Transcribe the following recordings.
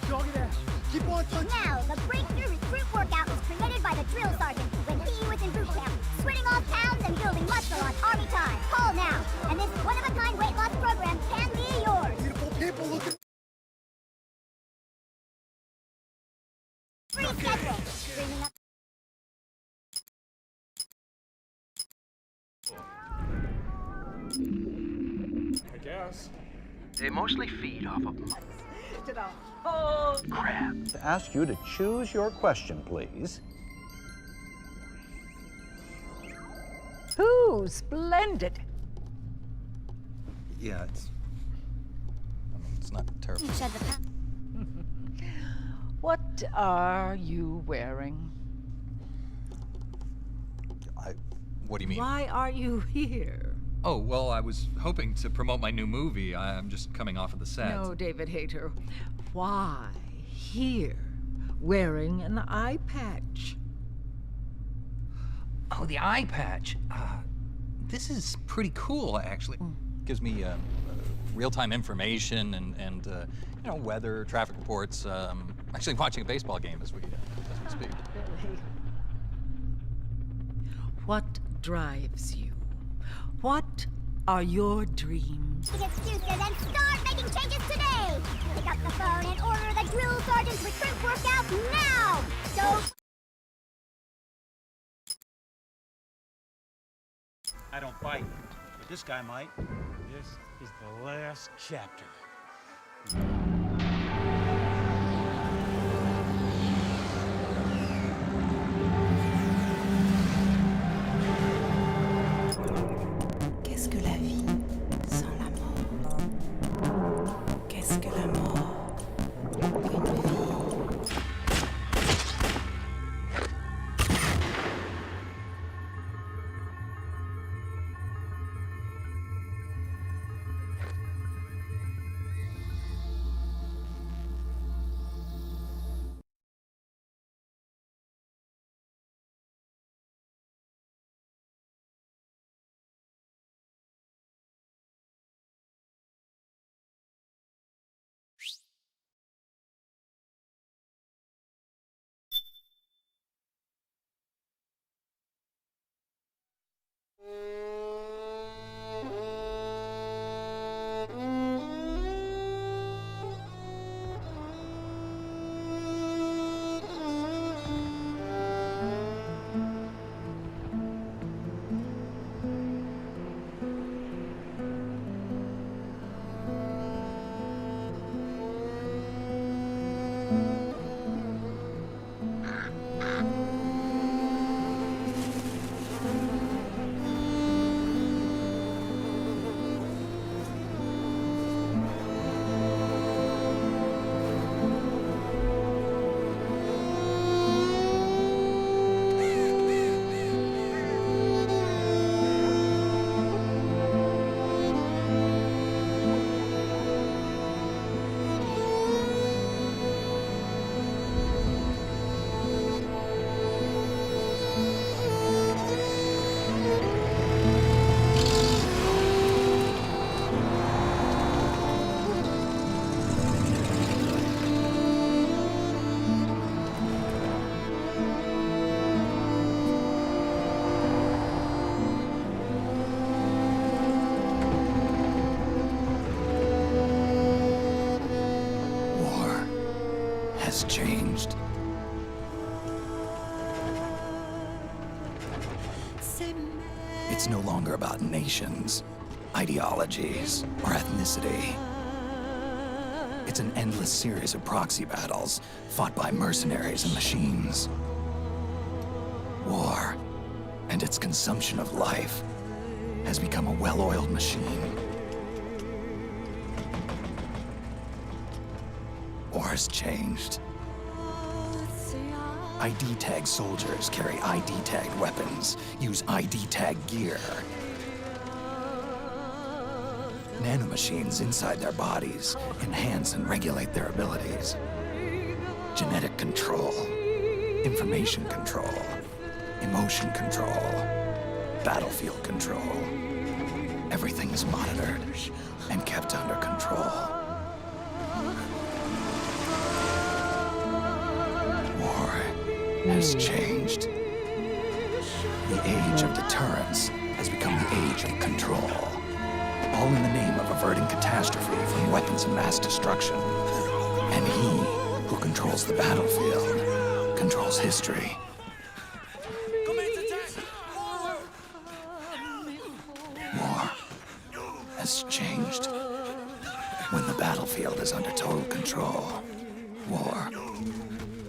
Doggy dash. Keep on touching. Now, the breakthrough recruit workout was created by the drill sergeant when he was in boot camp, sweating off pounds and building muscle on army time. Call now, and this one-of-a-kind weight loss program can be yours. Beautiful people, look at... Free schedule. Dreaming up. I guess. They mostly feed off of Oh. crab. To ask you to choose your question, please. Ooh, splendid. Yeah, it's not terrible. Each of the What are you wearing? What do you mean? Why are you here? Oh, well, I was hoping to promote my new movie. I'm just coming off of the set. No, David Hayter. Why here, wearing an eye patch? Oh, the eye patch. This is pretty cool, actually. Gives me real-time information and you know, weather, traffic reports. Actually watching a baseball game as we speak. Really? What drives you? What are your dreams? Make excuses and start making changes today. Pick up the phone and order the drill sergeant's recruit workout now. Don't. I don't bite, but this guy might. This is the last chapter. Qu'est-ce que la vie sans la mort? Qu'est-ce que la mort qu'une vie? Has changed. It's no longer about nations, ideologies, or ethnicity. It's an endless series of proxy battles fought by mercenaries and machines. War and its consumption of life has become a well-oiled machine. War has changed. ID tag soldiers carry ID tagged weapons, use ID tag gear. Nanomachines inside their bodies enhance and regulate their abilities. Genetic control, information control, emotion control, battlefield control. Everything is monitored and kept under control. has changed. The age of deterrence has become the age of control. All in the name of averting catastrophe from weapons of mass destruction. And he who controls the battlefield controls history. War has changed. When the battlefield is under total control, war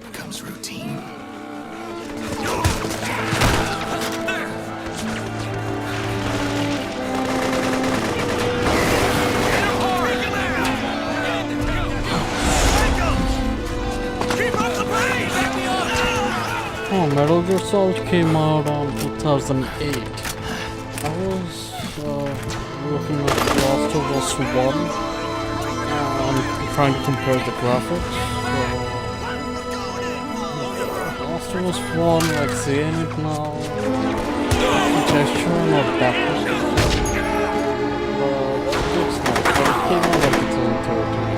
becomes routine. Oh, Metal Gear Solid came out on 2008. I was looking at Last of Us 1 and trying to compare the graphics. Last of Us 1, like seeing it now, the texture not that good. But it looks nice. But it came out like it's in 13.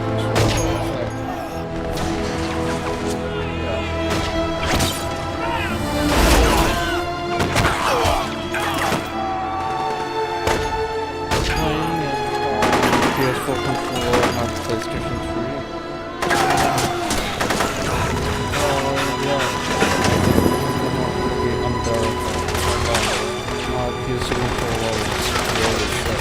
PS4 controller and PlayStation 3. Yeah. Under PS controller is really shit.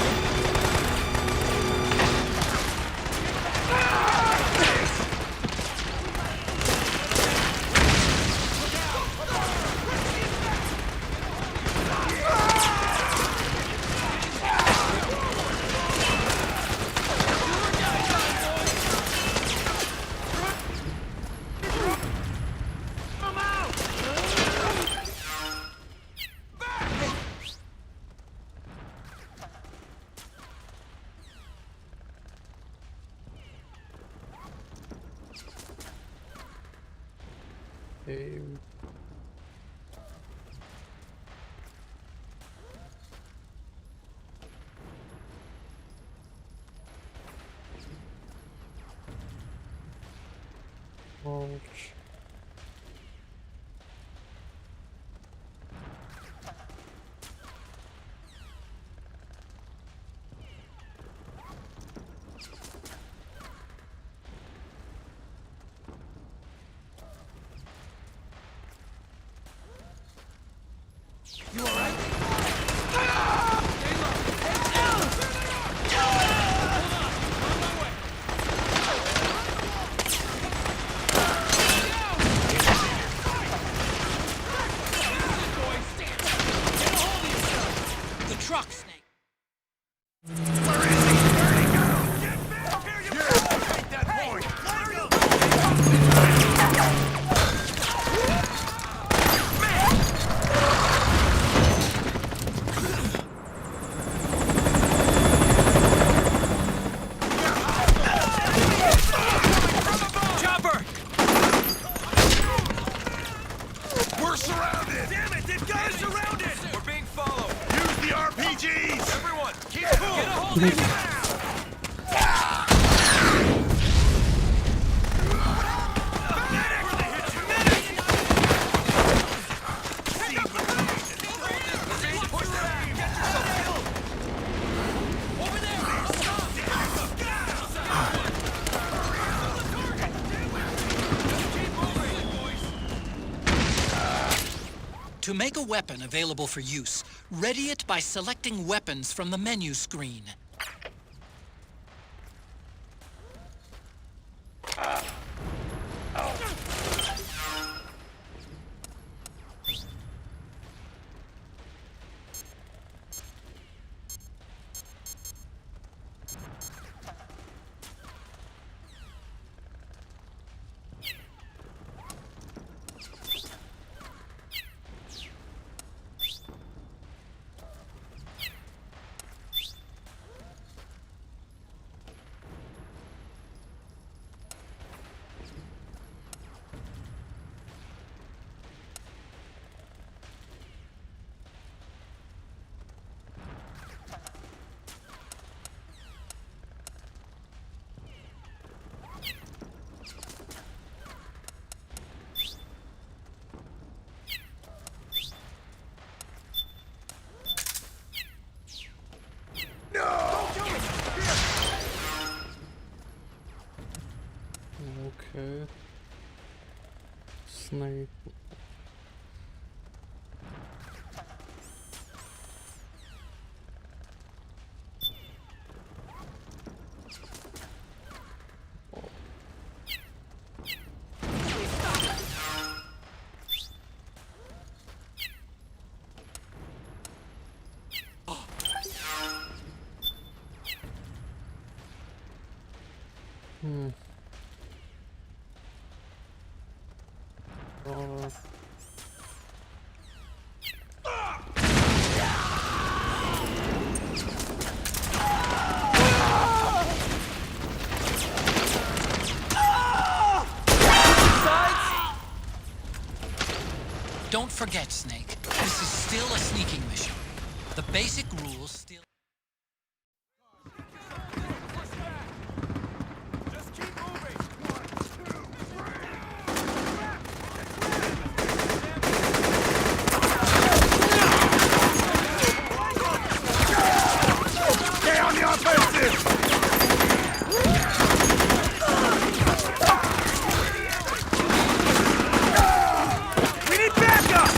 Ouch. You alright? The truck, Snake. Where is he? Where'd he go? Get back! Yeah, take that point! Chopper! We're surrounded! Damn it, they've got us surrounded! We're being followed. Use the RPGs! Everyone, keep cool. Get a hold of him. To make a weapon available for use, ready it by selecting weapons from the menu screen. Snake. Don't forget, Snake, this is still a sneaking mission. The basic rules still... Just keep moving. 1, 2, 3. Stay on the offensive. We need backup.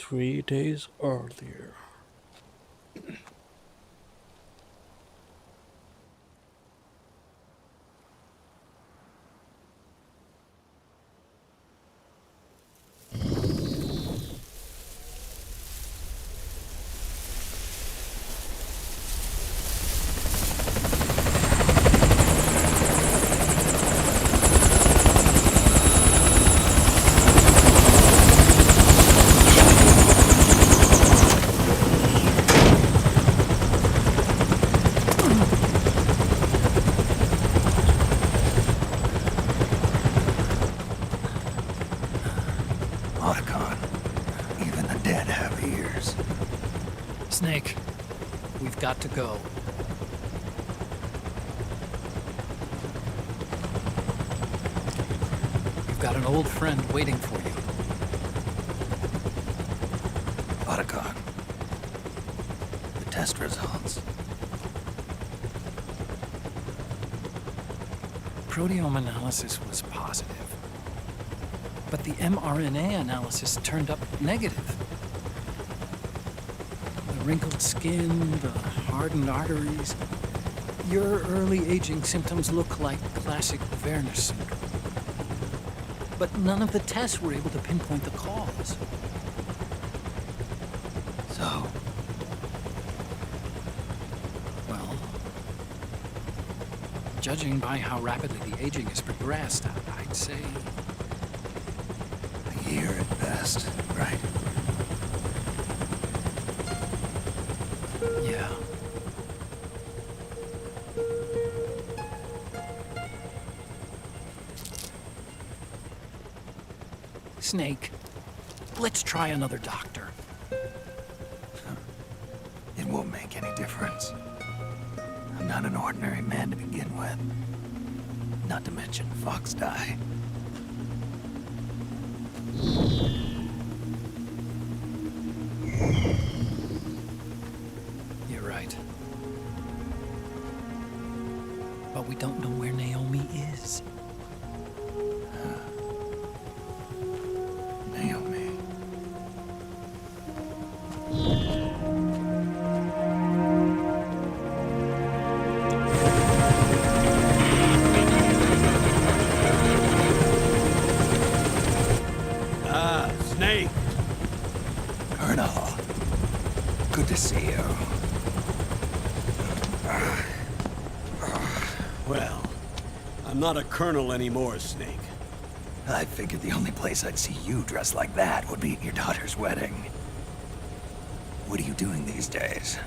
3 days earlier. Otacon, even the dead have ears. Snake, we've got to go. You've got an old friend waiting for you. Otacon, the test results. Proteome analysis was positive, but the mRNA analysis turned up negative. The wrinkled skin, the hardened arteries. Your early aging symptoms look like classic Werner syndrome. But none of the tests were able to pinpoint the cause. So, Well, judging by how rapidly the aging has progressed, I'd say a year at best, right? yeah. Snake, let's try another doctor. It won't make any difference. I'm not an ordinary man to begin with. Not to mention Fox die. You're right. But we don't know where Naomi is. Naomi. Snake! Colonel. Good to see you. Well, I'm not a colonel anymore, Snake. I figured the only place I'd see you dressed like that would be at your daughter's wedding. What are you doing these days?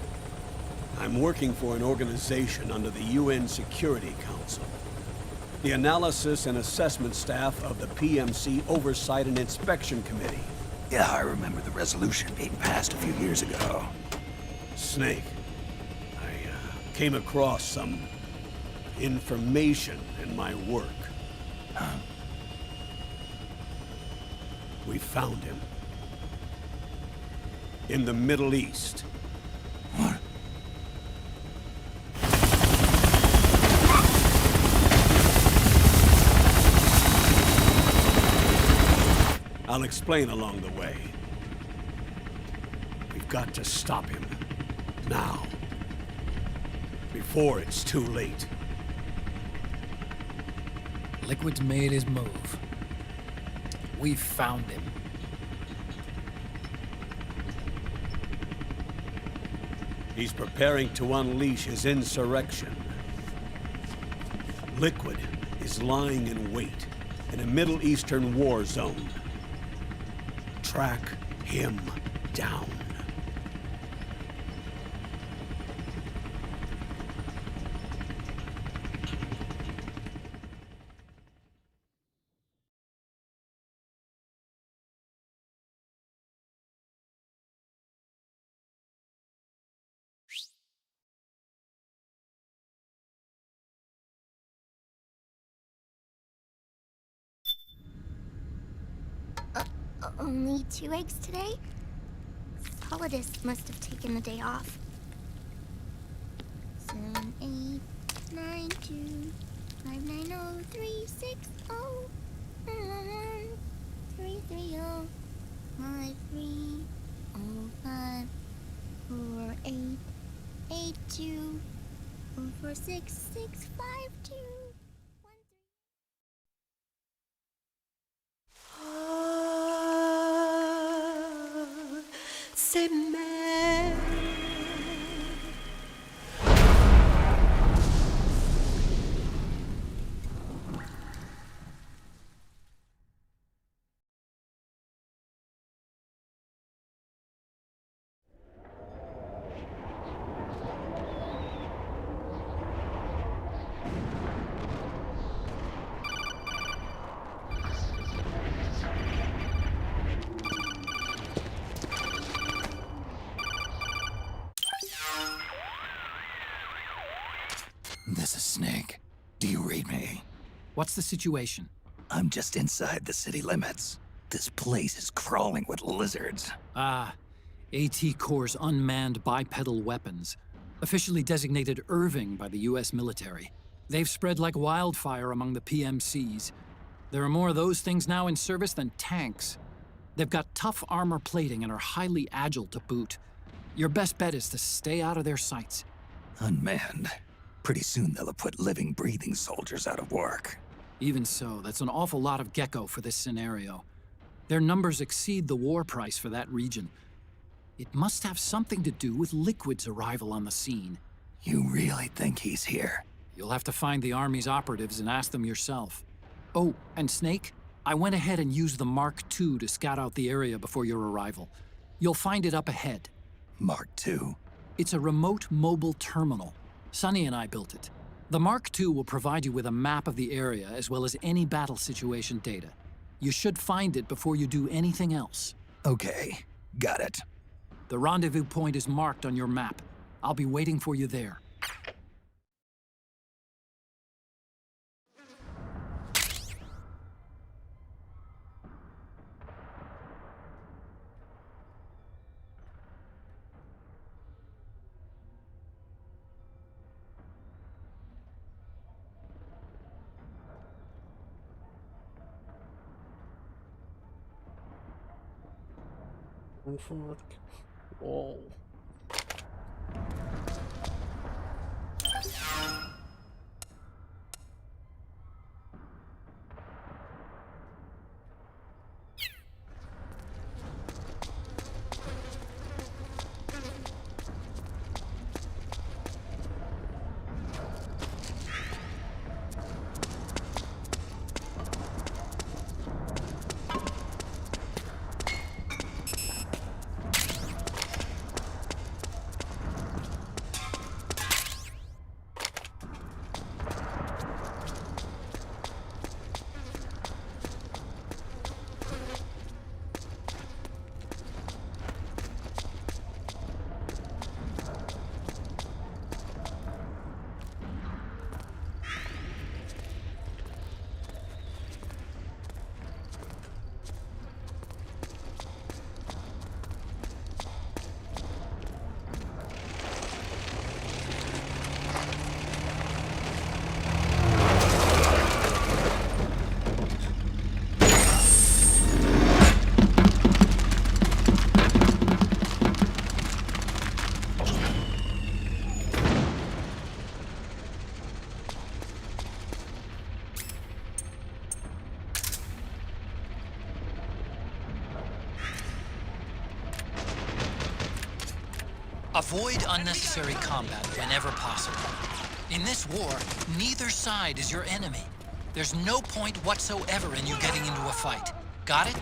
I'm working for an organization under the UN Security Council. The Analysis and Assessment Staff of the PMC Oversight and Inspection Committee. Yeah, I remember the resolution being passed a few years ago. Snake, I came across some information in my work. Huh? We found him. In the Middle East. What? I'll explain along the way. We've got to stop him. Now. Before it's too late. Liquid's made his move. We've found him. He's preparing to unleash his insurrection. Liquid is lying in wait in a Middle Eastern war zone. Track him down. Only 2 eggs today? Solidus must have taken the day off. 7, 8, 9, 2, 5, 9, 0, 3, 6, 0, 3, 3, 0, 5, 3, 4-8-8-2 4-6-6-5-2 C'est mer. This is Snake. Do you read me? What's the situation? I'm just inside the city limits. This place is crawling with lizards. Ah, AT Corps' unmanned bipedal weapons, officially designated Irving by the US military. They've spread like wildfire among the PMCs. There are more of those things now in service than tanks. They've got tough armor plating and are highly agile to boot. Your best bet is to stay out of their sights. Unmanned. Pretty soon they'll have put living, breathing soldiers out of work. Even so, that's an awful lot of gecko for this scenario. Their numbers exceed the war price for that region. It must have something to do with Liquid's arrival on the scene. You really think he's here? You'll have to find the Army's operatives and ask them yourself. Oh, and Snake, I went ahead and used the Mark II to scout out the area before your arrival. You'll find it up ahead. Mark II? It's a remote mobile terminal. Sonny and I built it. The Mark II will provide you with a map of the area as well as any battle situation data. You should find it before you do anything else. Okay, got it. The rendezvous point is marked on your map. I'll be waiting for you there. Whoa. Avoid unnecessary combat whenever possible. In this war, neither side is your enemy. There's no point whatsoever in you getting into a fight. Got it?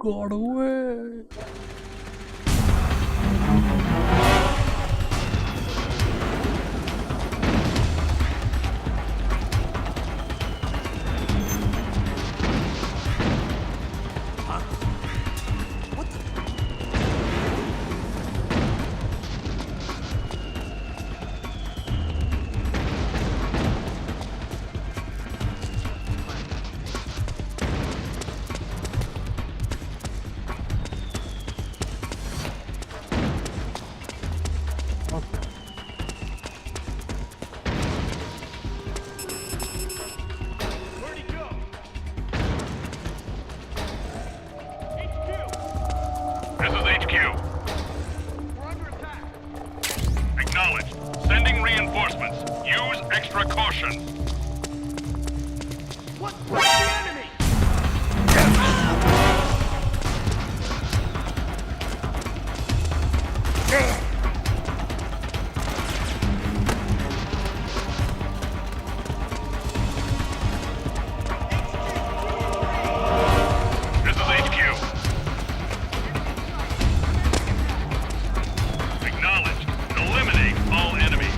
got away. This is HQ. We're under attack. Acknowledged. Sending reinforcements. Use extra caution. What's the enemy? This is HQ. Acknowledged. Eliminate all enemies.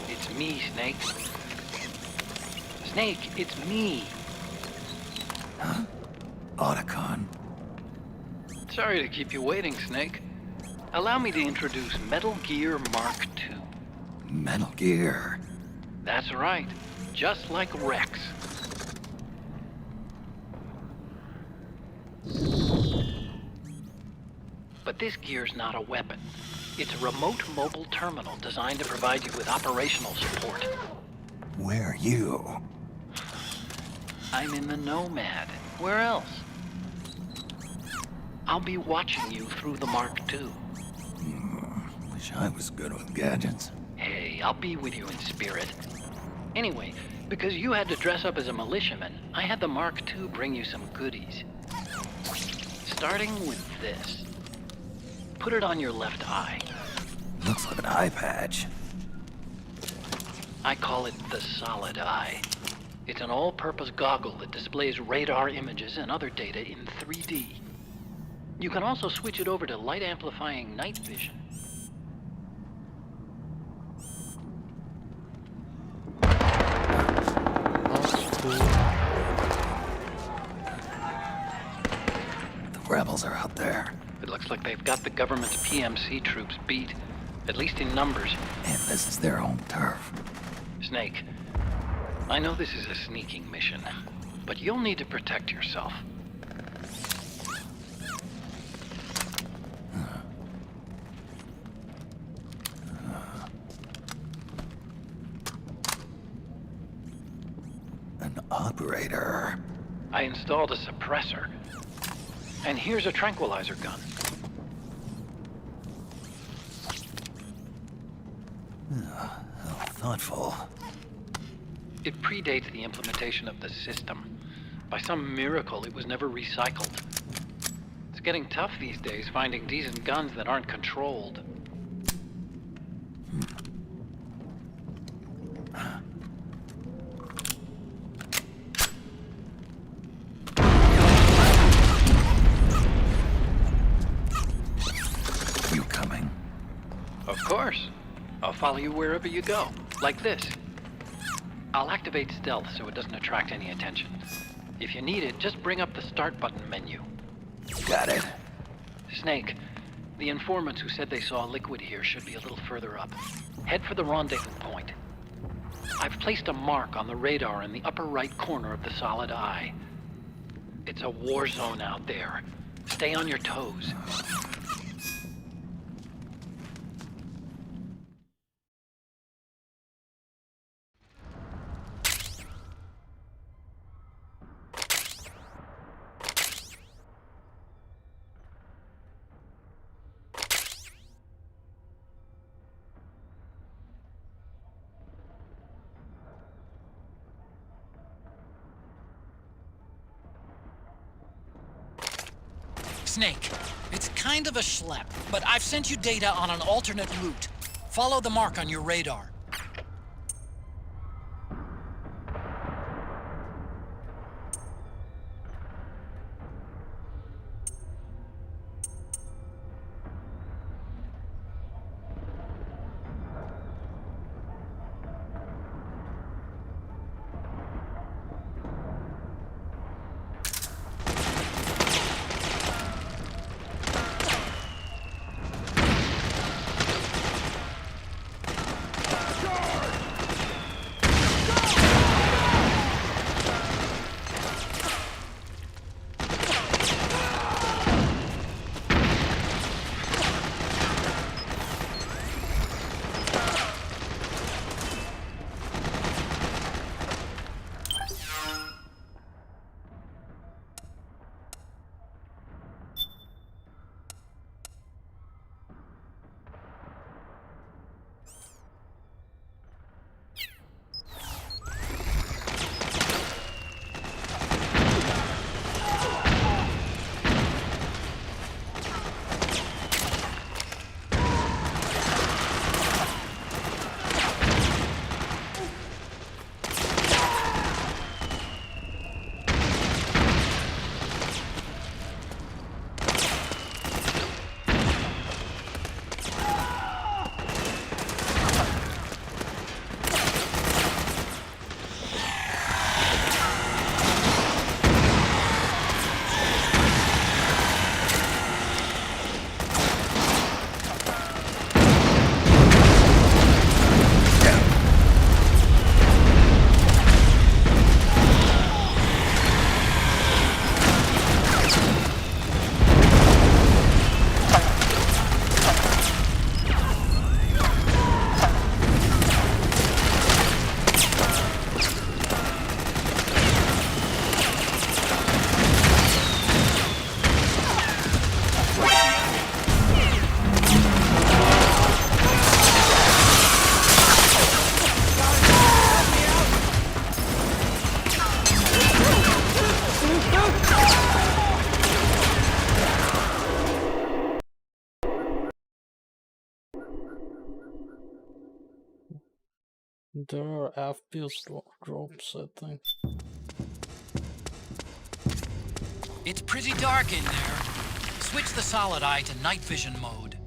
It's me, Snake. Snake, it's me. Otacon. Sorry to keep you waiting, Snake. Allow me to introduce Metal Gear Mark II. Metal Gear. That's right. Just like Rex. But this gear's not a weapon. It's a remote mobile terminal designed to provide you with operational support. Where are you? I'm in the Nomad. Where else? I'll be watching you through the Mark II. Wish I was good with gadgets. Hey, I'll be with you in spirit. Anyway, because you had to dress up as a militiaman, I had the Mark II bring you some goodies. Starting with this. Put it on your left eye. Looks like an eye patch. I call it the Solid Eye. It's an all-purpose goggle that displays radar images and other data in 3D. You can also switch it over to light-amplifying night vision. The rebels are out there. It looks like they've got the government's PMC troops beat, at least in numbers. And this is their home turf. Snake, I know this is a sneaking mission, but you'll need to protect yourself. An operator. I installed a suppressor. And here's a tranquilizer gun. How thoughtful. It predates the implementation of the system. By some miracle, it was never recycled. It's getting tough these days finding decent guns that aren't controlled. You coming? Of course. I'll follow you wherever you go, like this. I'll activate stealth so it doesn't attract any attention. If you need it, just bring up the start button menu. Got it. Snake, the informants who said they saw liquid here should be a little further up. Head for the rendezvous point. I've placed a mark on the radar in the upper right corner of the Solid Eye. It's a war zone out there. Stay on your toes. Snake, it's kind of a schlep, but I've sent you data on an alternate route. Follow the mark on your radar. There are FPS drops, I think. It's pretty dark in there. Switch the solid eye to night vision mode.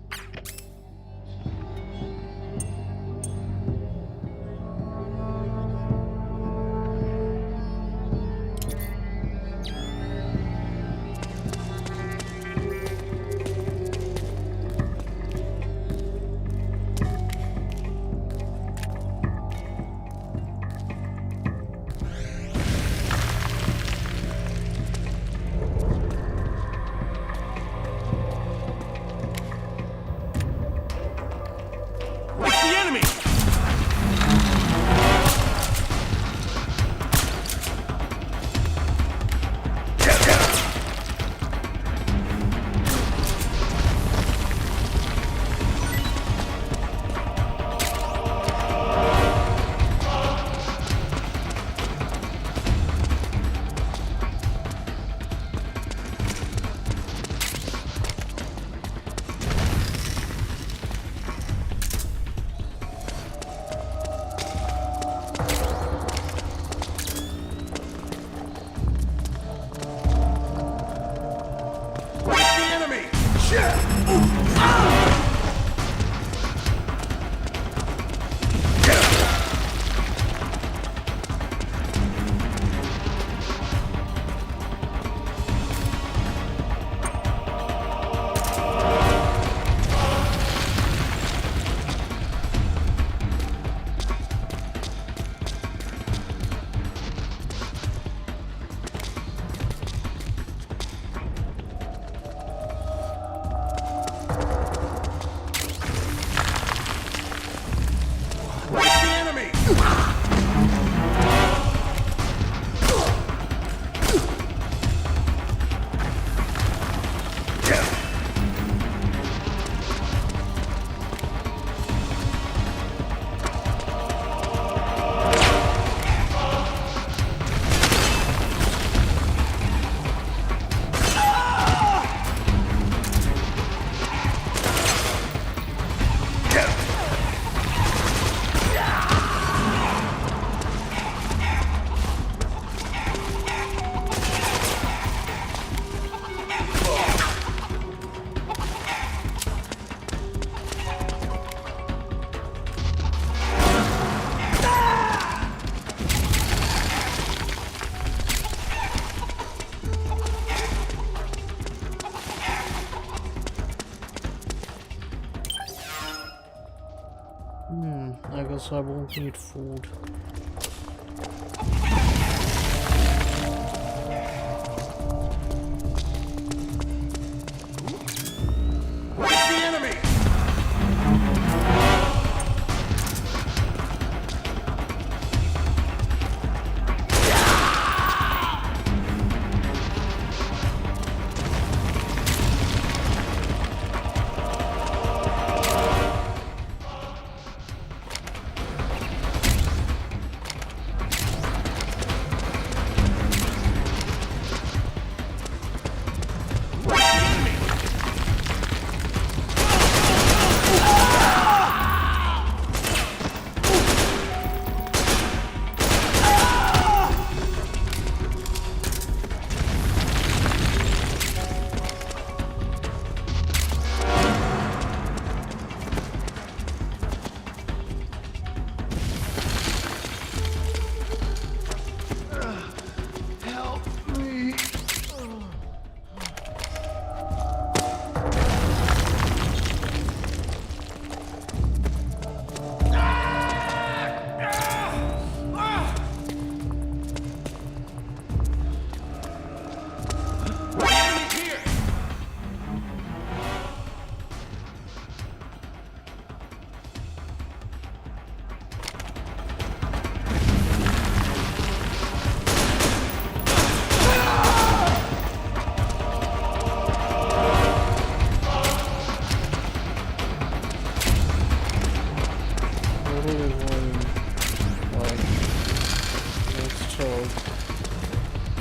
guess I won't need food. It's the enemy!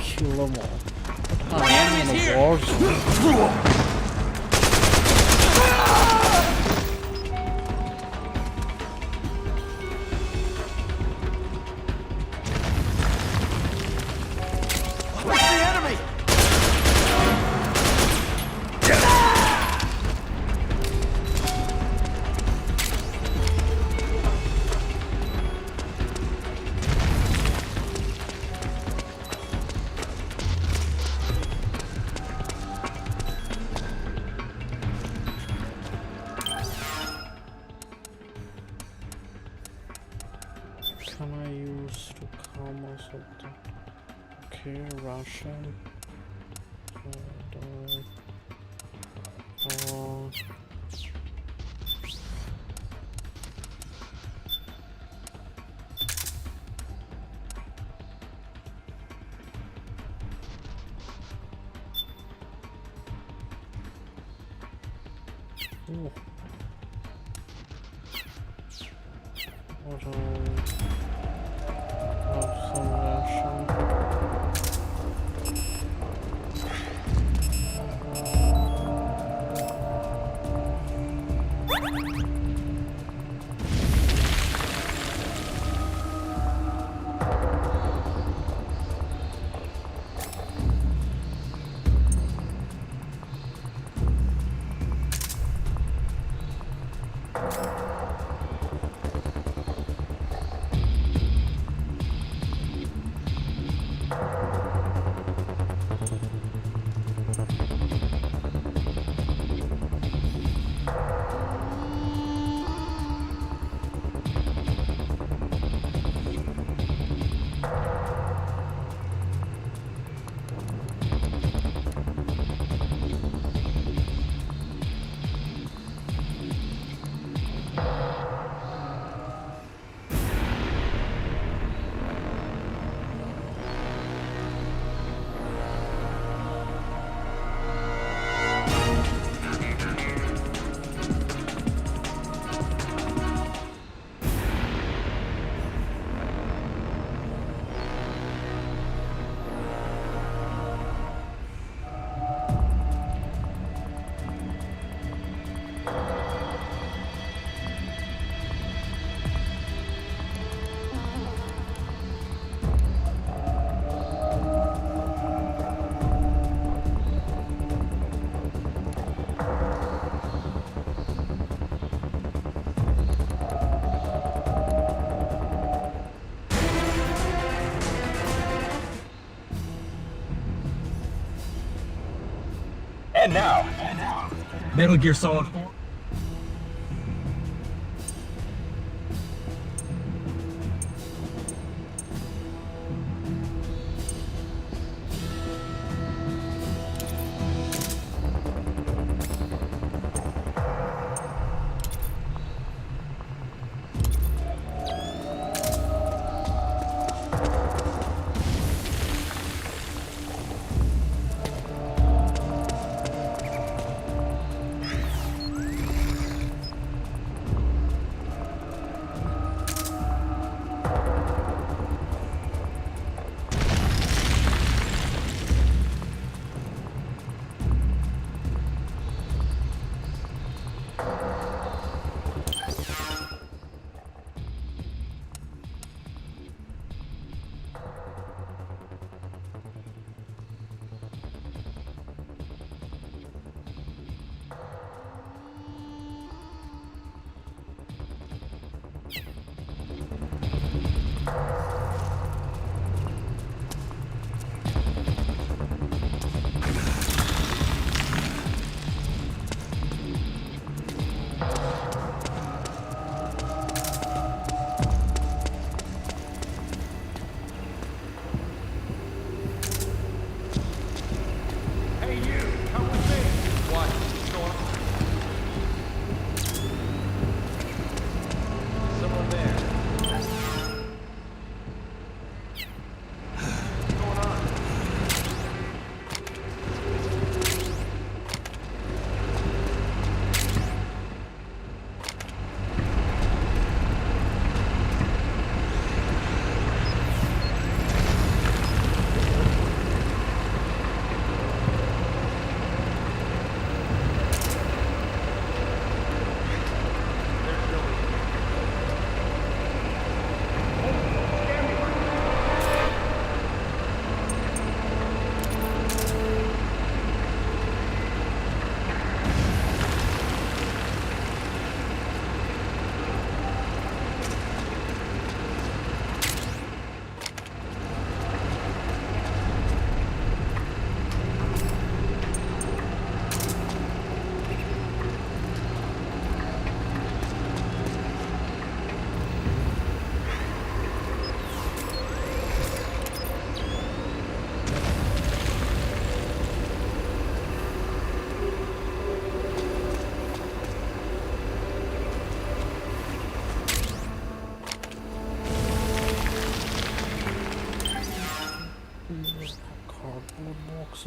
Kill them all. I'm in a war zone. Can I use to calm or something? Okay, Russian. Ooh. Have some ration. And now, Metal Gear Solid 4.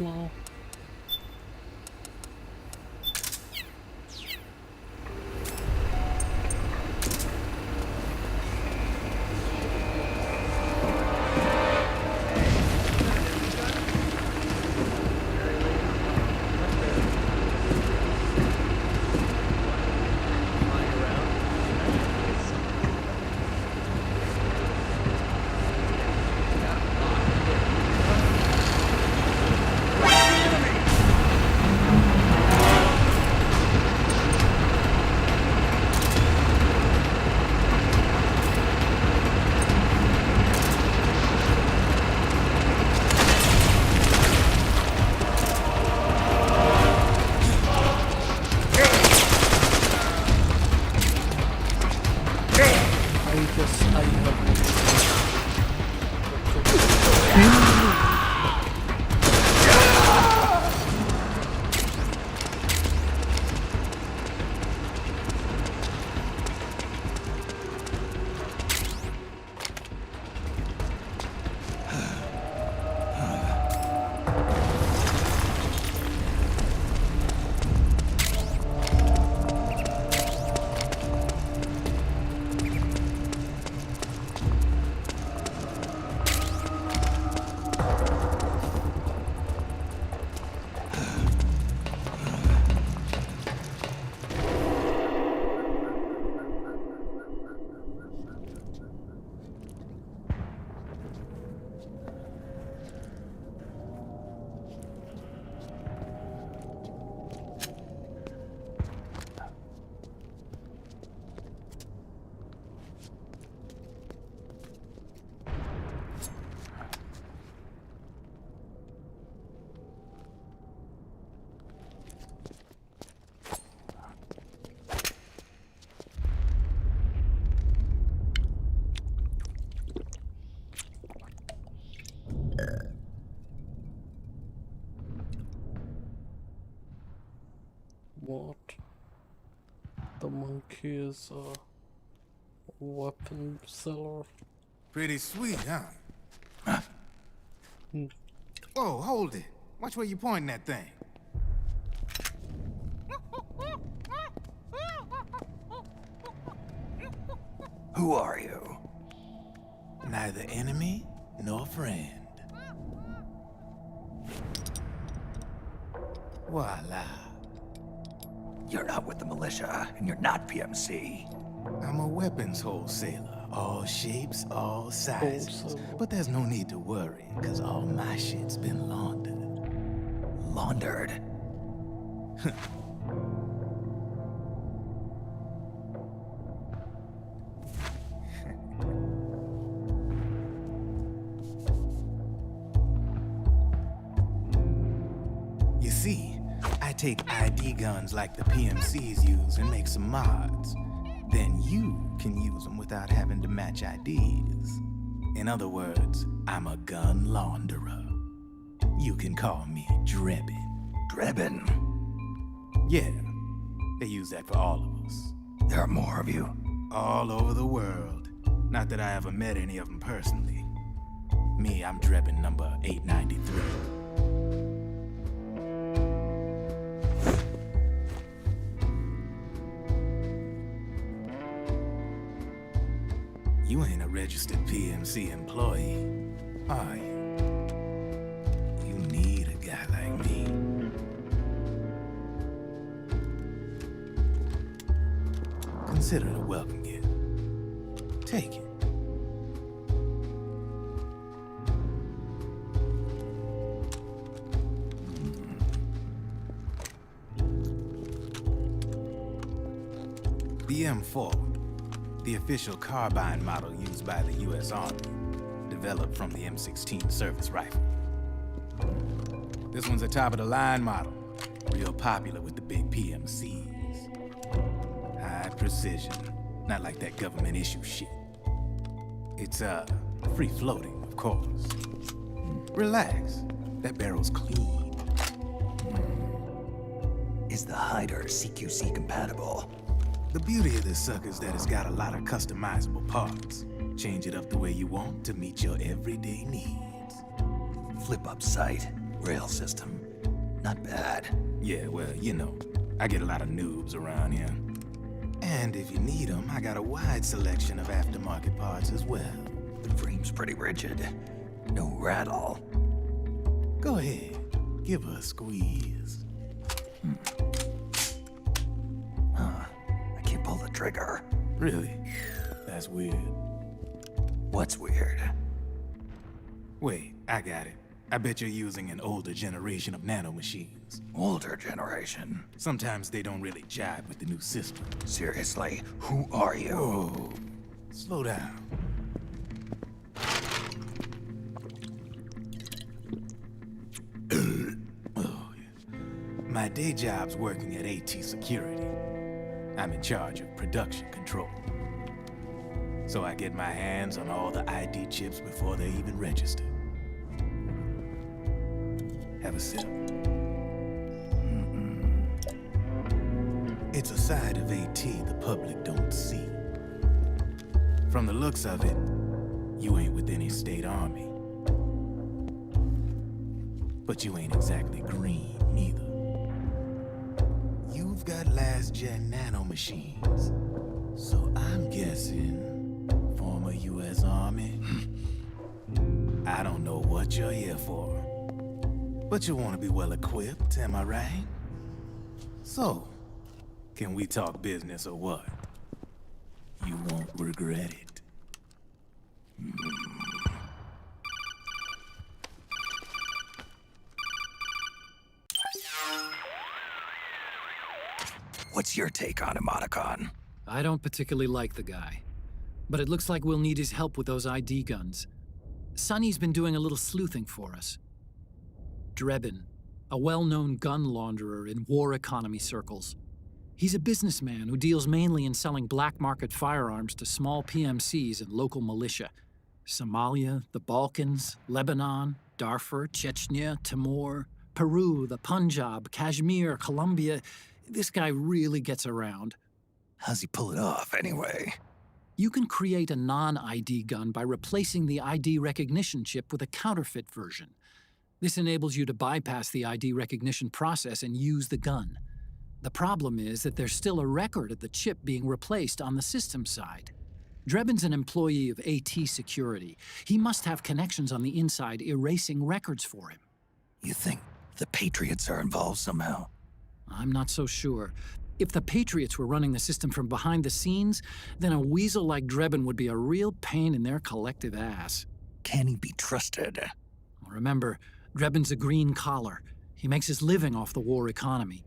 weapons now. What? The monkey is a weapon seller. Pretty sweet, huh? Whoa, hold it. Watch where you're pointing that thing. Who are you? Neither enemy nor friend. Voila. You're not with the militia, and you're not PMC. I'm a weapons wholesaler. All shapes, all sizes. But there's no need to worry, because all my shit's been laundered. Laundered? You see, I take ID guns like the PMCs use and make some mods. Then you can use them without having to match IDs. In other words, I'm a gun launderer. You can call me Drebin. Drebin? Yeah, they use that for all of us. There are more of you? All over the world. Not that I ever met any of them personally. Me, I'm Drebin number 893. You ain't a registered PMC employee, are you? You need a guy like me. Consider it a welcome gift. Take it. The M4. The official carbine model used by the U.S. Army, developed from the M16 service rifle. This one's a top-of-the-line model, real popular with the big PMCs. High precision, not like that government issue shit. It's, free-floating, of course. Relax, that barrel's clean. Is the hider CQC compatible? The beauty of this sucker is that it's got a lot of customizable parts. Change it up the way you want to meet your everyday needs. Flip-up sight. Rail system. Not bad. Yeah, well, you know, I get a lot of noobs around here. And if you need them, I got a wide selection of aftermarket parts as well. The frame's pretty rigid. No rattle. Go ahead. Give her a squeeze. I can't pull the trigger. Really? That's weird. What's weird? Wait, I got it. I bet you're using an older generation of nanomachines. Older generation? Sometimes they don't really jibe with the new system. Seriously, who are you? Whoa. Slow down. My day job's working at AT Security. I'm in charge of production control. So I get my hands on all the ID chips before they even register. Have a sip. It's a side of AT the public don't see. From the looks of it, you ain't with any state army. But you ain't exactly green, neither. You've got last-gen nanomachines. So I'm guessing former U.S. Army. I don't know what you're here for. But you want to be well-equipped, am I right? So, can we talk business or what? You won't regret it. What's your take on Emoticon? I don't particularly like the guy. But it looks like we'll need his help with those ID guns. Sonny's been doing a little sleuthing for us. Drebin, a well-known gun launderer in war economy circles. He's a businessman who deals mainly in selling black market firearms to small PMCs and local militia. Somalia, the Balkans, Lebanon, Darfur, Chechnya, Timor, Peru, the Punjab, Kashmir, Colombia. This guy really gets around. How's he pull it off, anyway? You can create a non-ID gun by replacing the ID recognition chip with a counterfeit version. This enables you to bypass the ID recognition process and use the gun. The problem is that there's still a record of the chip being replaced on the system side. Drebin's an employee of AT Security. He must have connections on the inside erasing records for him. You think the Patriots are involved somehow? I'm not so sure. If the Patriots were running the system from behind the scenes, then a weasel like Drebin would be a real pain in their collective ass. Can he be trusted? Remember, Drebin's a green collar. He makes his living off the war economy.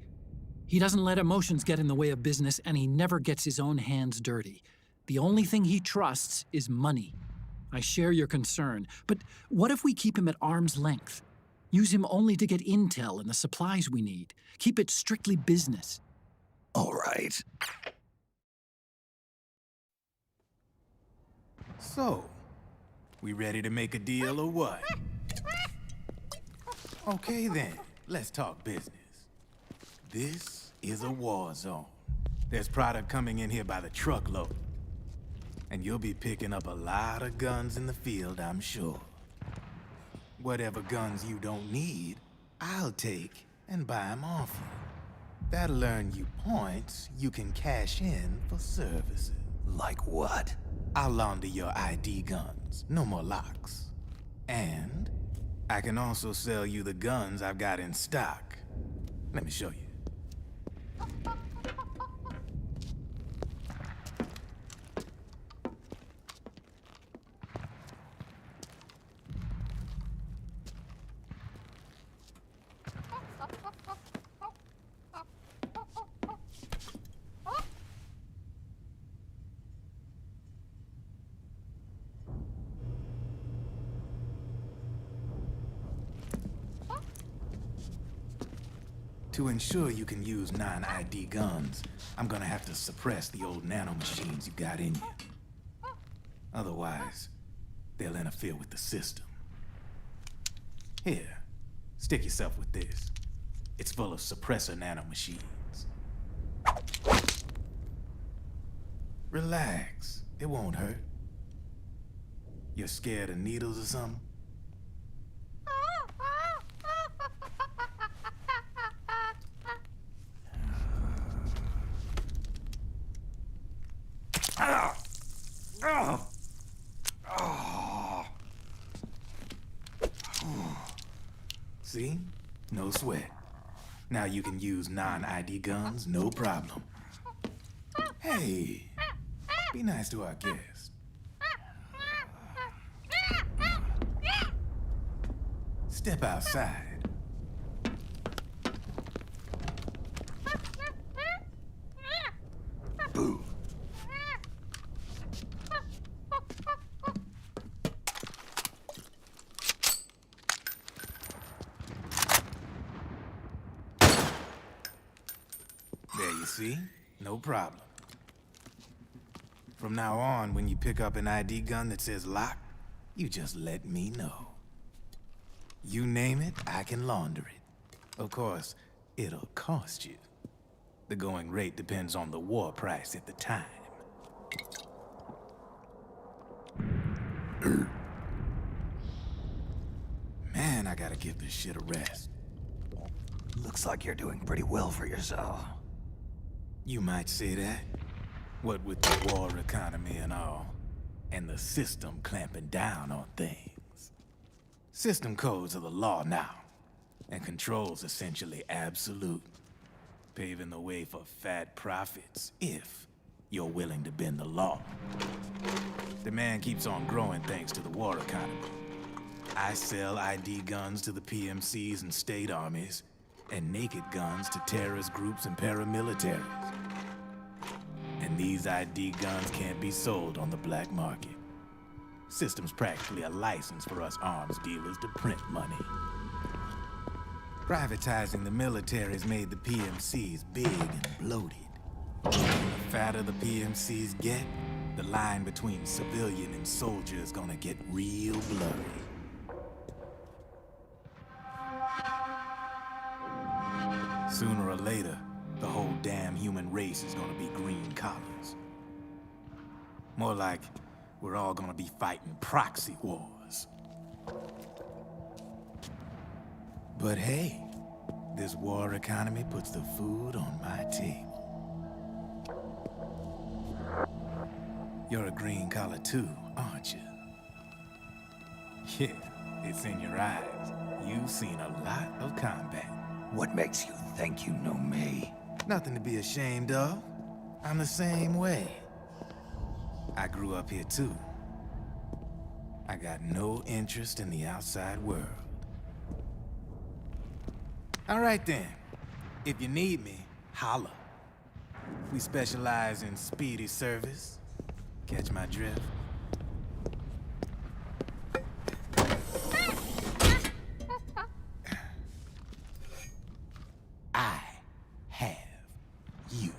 He doesn't let emotions get in the way of business, and he never gets his own hands dirty. The only thing he trusts is money. I share your concern, but what if we keep him at arm's length? Use him only to get intel and the supplies we need. Keep it strictly business. All right. So, we ready to make a deal or what? Okay then, let's talk business. This is a war zone. There's product coming in here by the truckload. And you'll be picking up a lot of guns in the field, I'm sure. Whatever guns you don't need, I'll take and buy them off you. That'll earn you points you can cash in for services. Like what? I'll launder your ID guns, no more locks. And I can also sell you the guns I've got in stock. Let me show you. To ensure you can use non-ID guns, I'm gonna have to suppress the old nanomachines you got in you. Otherwise, they'll interfere with the system. Here, stick yourself with this. It's full of suppressor nanomachines. Relax, it won't hurt. You're scared of needles or something? See? No sweat. Now you can use non-ID guns, no problem. Hey, be nice to our guest. Step outside. Boo. There you see? No problem. From now on, when you pick up an ID gun that says lock, you just let me know. You name it, I can launder it. Of course, it'll cost you. The going rate depends on the war price at the time. Man, I gotta give this shit a rest. Looks like you're doing pretty well for yourself. You might say that. What with the war economy and all, and the system clamping down on things. System codes are the law now, and control's essentially absolute, paving the way for fat profits if you're willing to bend the law. Demand keeps on growing thanks to the war economy. I sell ID guns to the PMCs and state armies, and naked guns to terrorist groups and paramilitaries. And these ID guns can't be sold on the black market. System's practically a license for us arms dealers to print money. Privatizing the military's made the PMCs big and bloated. The fatter the PMCs get, the line between civilian and soldier is gonna get real blurry. Sooner or later, the whole damn human race is gonna be green collars. More like we're all gonna be fighting proxy wars. But hey, this war economy puts the food on my table. You're a green collar too, aren't you? Yeah, it's in your eyes. You've seen a lot of combat. What makes you think you know me? Nothing to be ashamed of. I'm the same way. I grew up here too. I got no interest in the outside world. All right then. If you need me, holla. We specialize in speedy service. Catch my drift? I have you.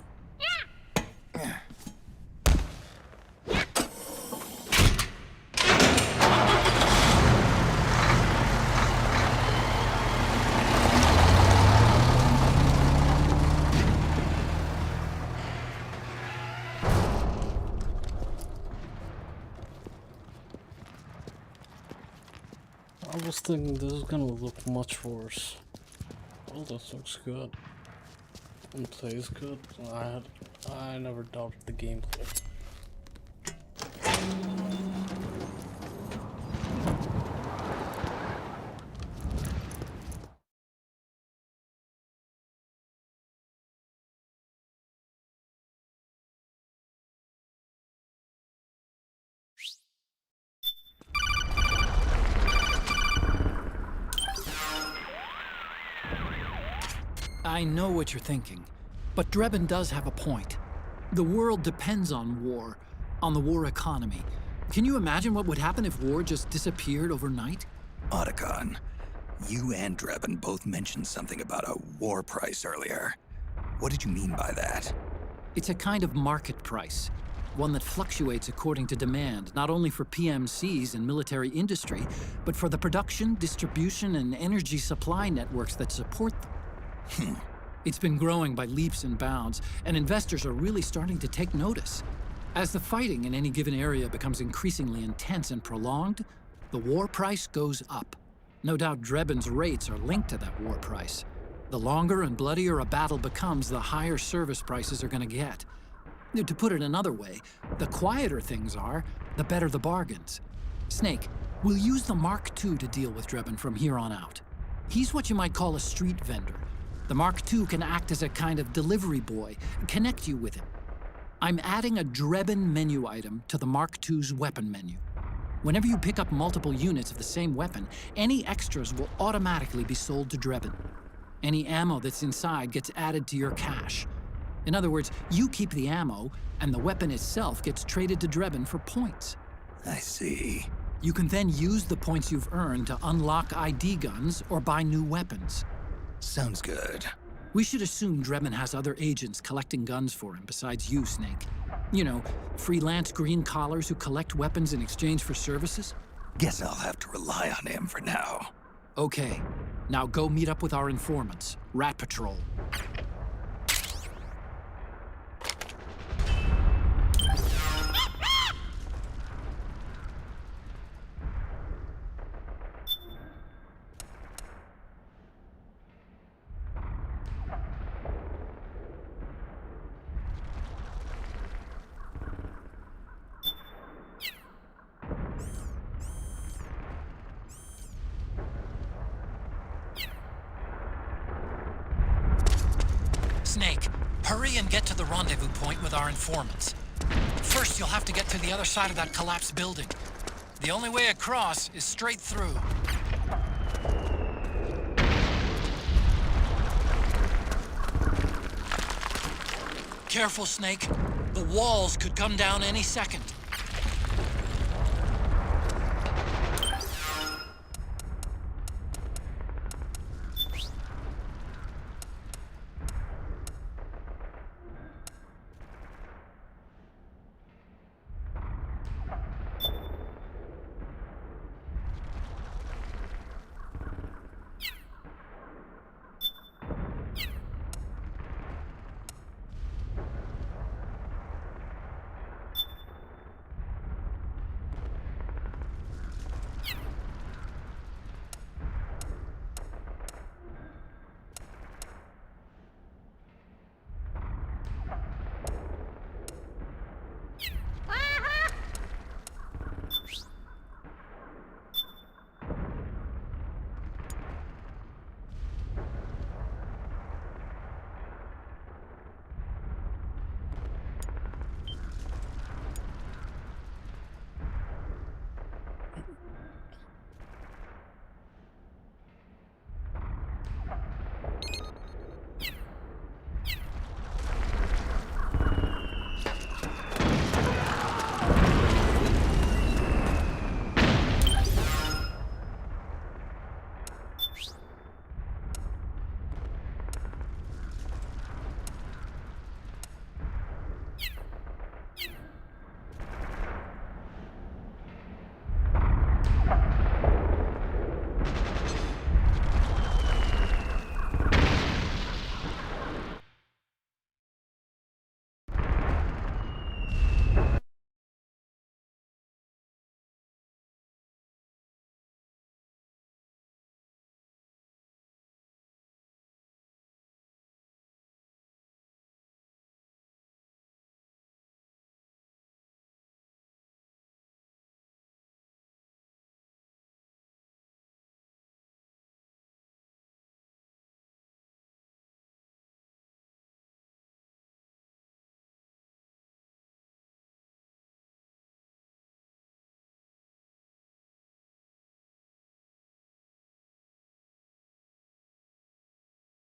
I was thinking this is gonna look much worse. Oh, this looks good. And plays good. I never doubted the gameplay. I know what you're thinking, but Drebin does have a point. The world depends on war, on the war economy. Can you imagine what would happen if war just disappeared overnight? Otacon, you and Drebin both mentioned something about a war price earlier. What did you mean by that? It's a kind of market price, one that fluctuates according to demand, not only for PMCs and military industry, but for the production, distribution, and energy supply networks that support them. It's been growing by leaps and bounds, and investors are really starting to take notice. As the fighting in any given area becomes increasingly intense and prolonged, the war price goes up. No doubt Drebin's rates are linked to that war price. The longer and bloodier a battle becomes, the higher service prices are going to get. To put it another way, the quieter things are, the better the bargains. Snake, we'll use the Mark II to deal with Drebin from here on out. He's what you might call a street vendor. The Mark II can act as a kind of delivery boy, connect you with him. I'm adding a Drebin menu item to the Mark II's weapon menu. Whenever you pick up multiple units of the same weapon, any extras will automatically be sold to Drebin. Any ammo that's inside gets added to your cache. In other words, you keep the ammo, and the weapon itself gets traded to Drebin for points. I see. You can then use the points you've earned to unlock ID guns or buy new weapons. Sounds good. We should assume Drebin has other agents collecting guns for him besides you, Snake. You know, freelance green collars who collect weapons in exchange for services? Guess I'll have to rely on him for now. Okay. Now go meet up with our informants, Rat Patrol. Snake, hurry and get to the rendezvous point with our informants. First, you'll have to get to the other side of that collapsed building. The only way across is straight through. Careful, Snake. The walls could come down any second.